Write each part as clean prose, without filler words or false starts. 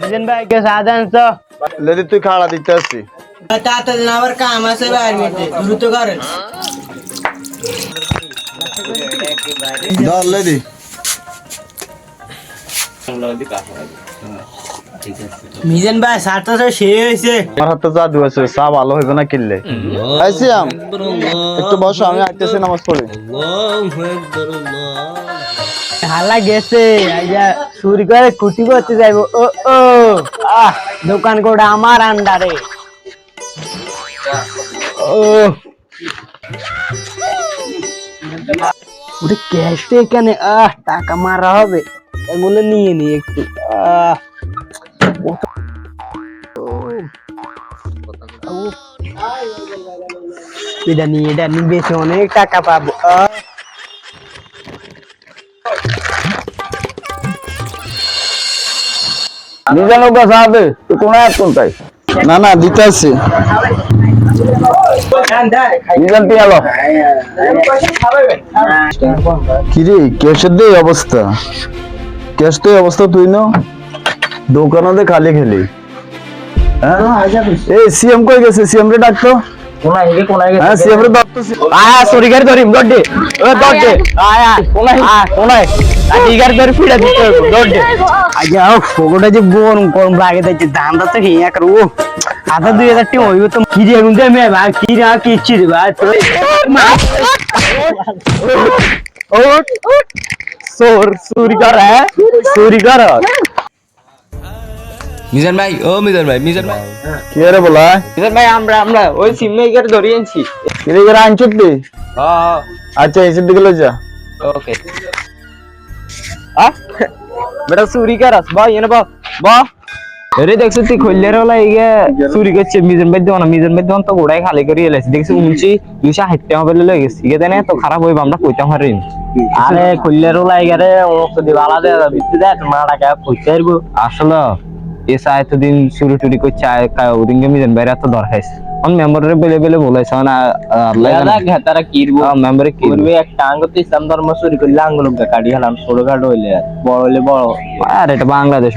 মিজান ভাই কে সাধারণ তো লেদি তুই খাড়া দিতে আসছি তাড়াতাড়ি না আবার কাম আছে বাইরে মধ্যে দ্রুত করেন ধর লেদি মিজান ভাই সাতটা শেষ হয়েছে আমার হাতে জাদু আছে চা ভালো হইবে না কিনলে আইসিয়াম একটু বসো আমি আইতেছি নামাজ পড়ি হালা গেছে আইজা চুরি করে কুটি করতে যাইবো ও ও দোকান কোটা আমার আন্ডারে ও ওরে ক্যাশ তো এখানে টাকা মারা হবে এগুলো নিয়ে নি একটু এটা নিয়ে বেশি অনেক টাকা পাবো নিজানো কথা হবে তুই কোন এক কোনটাই না না দিতে আসছি নিজান তুই আলো কিরে ক্যাশের দিয়ে অবস্থা ক্যাশ তো অবস্থা তুই না দোকানে খালি খেলি হ্যাঁ এই সিএম কই গেছে সিএম রে ডাকতো হ্যাঁ সিএম রে ডাকতো আয়া সরি গাড়ি ধরিম দড়ে ও দড়ে আয়া কোনায় গাড়ি ধরে ফিরা দিতে দড়ে আইয়া ফোগোটা যে গরম গরম লাগে তাই দামটা তো হিয়া করু আধা 2000 টি হইব তো কি রে গুন্দে মে ভাই কি রা কি চির ভাই তো ওট চুরি কর চুরি কর মিজান ভাই ও মিজান ভাই কি রে বলা মিজান ভাই আমরা ওই সিম মেকার ধরে আনছি কি রে গরা আনছিস তুই হ্যাঁ আচ্ছা এসে দিকে লই যা ওকে বেটা চুরি করস বা এনে বা আরে দেখছ তুই খইলের হলা ইগে চুরি করছে মিজান ভাই দেওয়া না মিজান ভাই দেওয়া তো গোড়াই খালি করে এলাইছে দেখছ 260 টাকা বলে লই গেছে ইগে দেনে তো খারাপ হইব আমরা কইতাম হারিন আরে খইলের হলা ইগারে অবস্থা দি ভালো দে বিদ্যুৎ দে তোমার টাকা কইতে পারবো আসলে এসা এতদিন চুরি টুরি করছে ওদিনকে মিজান ভাই এত দরখাইছে অন মেম্বারে বলে বলেছে না আল্লাহ তারা কিরবো মেম্বারে কিরবে একটা আঙ্গতে ইসলাম ধর্ম চুরি করলে আঙ্গুলকে কাটি হলাম ছোটখাটো হইলে বড় হইলে বড় আর এটা বাংলাদেশ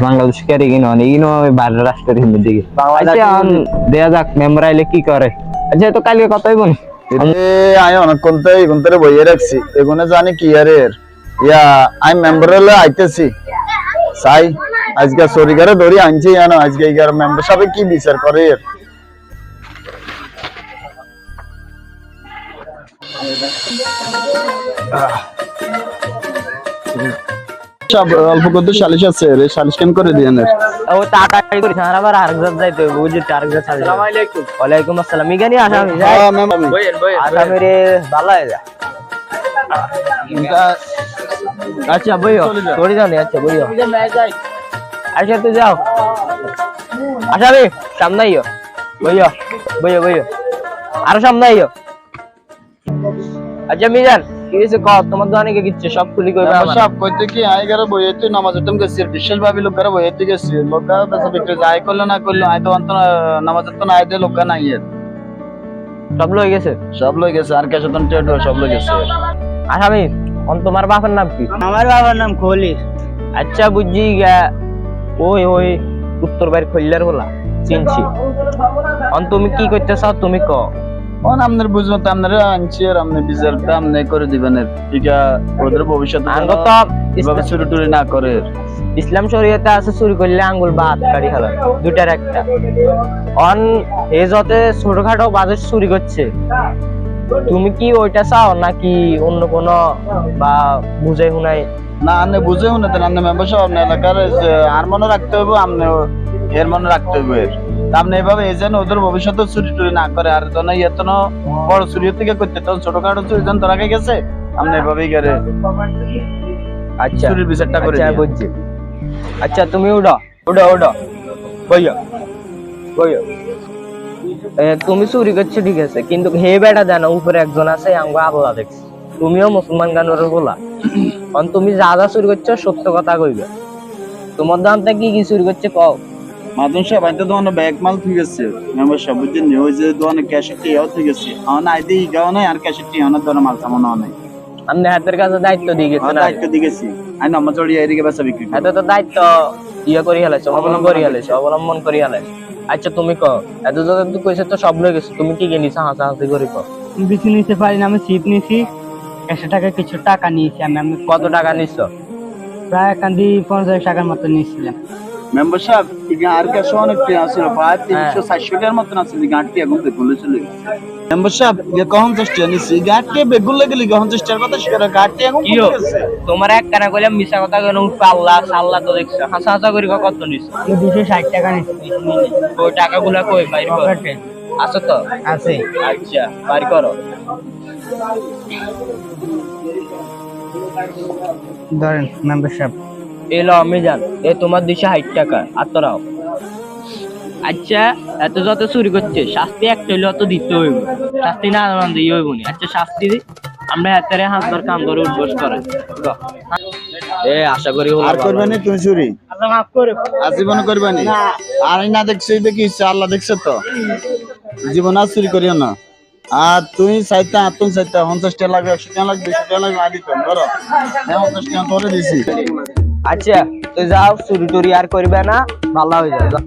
কেরে কিনো ইনো বাইরের রাষ্ট্রের হিন্দি দিকে দেয়া যাক মেম্বার আইলে কি করে আচ্ছা তো কালকে কত হইব নি আমি অনেকক্ষণ থেকে এগুন বইয়ে রাখছি এগুনে জানি কি আরে ইয়া আমি মেম্বার হলে আইতেছি চাই আজকে সরিকারে ধরি আনছি জানো আজকে এগার মেম্বার সাহেব কি বিচার করে অল্প কত সালিশ আছে রে সালিশ কেন করে দিয়ে ও তাড়াতাড়ি করে সারা বার আরেকজন যাইতে বুঝি আরেকজন সালিশ আসসালামু আলাইকুম ওয়ালাইকুম আসসালাম ইগানি আসামি হ্যাঁ ম্যাম আসামি রে ভালো হয়ে যা আচ্ছা বইও সরি জানি আচ্ছা বইও আচ্ছা তুই যাও আসামি সামনে আইও বইও আরো সামনে আইও আচ্ছা মিজান কি হইছে কও তোমার দোকানে কি কিচ্ছে সব খুলি কইবা আমার সব কইতে কি আই গরে বইতে নামাজ উঠম গেছি বিশেষ ভাবে লোক গরে বইতে গেছি লোকা বেশি বিক্রি যায় করলো না করলো আই তো অন্ত নামাজ তো না আইতে লোক না আইয়ে সব লই গেছে আর কাছে তো টেড সব লই গেছে আসামি অন তোমার বাবার নাম কি আমার বাবার নাম খলিল আচ্ছা বুঝি গা ওই উত্তর বাইর খইলার হলা চিনছি অন তুমি কি করতে চাও তুমি কও অন আমনের বুঝবো তো আমনের আনছি আর আমনে বিচারটা আমনে করে দিবেন ঠিক ওদের ভবিষ্যতে আঙ্গ তো এভাবে চুরি টুরি না করে ইসলাম শরীয়তে আছে চুরি করলে আঙ্গুল বাদ কাটি হালাল দুটার একটা অন এ যতে ছোটখাটো বাজে চুরি করছে তুমি কি ওইটা চাও নাকি অন্য কোনো বা বুঝাই শুনাই না আপনি বুঝে শুনে দেন আপনি মেম্বারশিপ আপনি এলাকার আর মনে রাখতে হইব আপনি এর মনে রাখতে হইব আপনি এভাবে এজেন্ট ওদের ভবিষ্যতে চুরি টুরি না করে আর জন এতন বড় চুরি থেকে করতে তখন ছোটখাটো চুরি জন ধরা গেছে আপনি এভাবেই করে আচ্ছা চুরির বিচারটা করে আচ্ছা বুঝছি আচ্ছা তুমি উড়ো বইয়া তুমি চুরি করছো ঠিক আছে কিন্তু হে বেটা জানো উপরে একজন আছে আঙ্গো আল্লাহ দেখছে তুমিও মুসলমান গানের বলা কারণ তুমি যা চুরি করছো সত্য কথা কইবে তোমার দামটা কি চুরি করছে কও মাদন সাহেব আইতে দোকানে ব্যাগ মাল ঠিক আছে মেম্বার সাহেব বুঝছেন ওই যে দোকানে ক্যাশেট টিয়াও ঠিক আছে আমার আইতে ইগাও নাই আর ক্যাশেট টিয়াও না দোকানে মাল সামানো নাই আপনি হাতের কাছে দায়িত্ব দিয়ে গেছেন না দায়িত্ব দিয়েছি আমি নম্বর চড়িয়ে এদিকে বেচা বিক্রি করি। এত তো দায়িত্ব ইয়ে করি হেলাইছো অবলম্বন করি হেলাইছো আচ্ছা তুমি কো এত যত তুই কইছে তো সব লয়ে গেছে তুমি কি গেনিস হাসাহাসি করি কো বেশি নিতে পারি না, আমি ছিপ নিছি 100 টাকা, কিছু টাকা নিয়েছি আমি কত টাকা নিছো প্রায় কান্দি 50 টাকার মতো নিয়েছিলাম। মেম্বার সাহেব আর কাছে অনেক টাকা ছিল, প্রায় 300-400 টাকার মতন আছে, গাঁটটি এখন বেগুলে চলে গেছে। মেম্বার সাহেব কখন চেষ্টা নিছি গাঁটটি বেগুলে গেলি কখন চেষ্টার কথা সেটা গাঁটটি এখন কি তোমার এক কানা কইলাম মিছা কথা কেন পাল্লা সাল্লা তো দেখছ হাসা করি কত নিছো আমি 260 টাকা নিয়েছি। ওই টাকাগুলা কই বাইর কর পকেটে আছে তো আছে। আচ্ছা বাইর করো ধরেন মেম্বার সাহেব। এলো আমি জান এ তোমার 260 টাকা আতরাও আচ্ছা এত যত চুরি করছে শাস্তি একটা হইলে অত দিতে হইব, শাস্তি না দিয়ে হইব নি। আচ্ছা শাস্তি দি আমরা হাতের হাতবার কাম করে উঠবস করে এ আশা করি আর করবে না তুমি চুরি আল্লাহ মাফ করে। আজীবন করবে না। আর না দেখছি দেখি আল্লাহ দেখছো তো জীবন আর চুরি করিও না। আর তুই চাইতা আতুন চাইতা 50 টাকা লাগবে, 100 টাকা লাগবে, 200 টাকা লাগবে আদি কম করো। 50 টাকা তোরে দিছি। আচ্ছা তুই যাও চুরি টুরি আর করবে না, ভালো হয়ে যাও।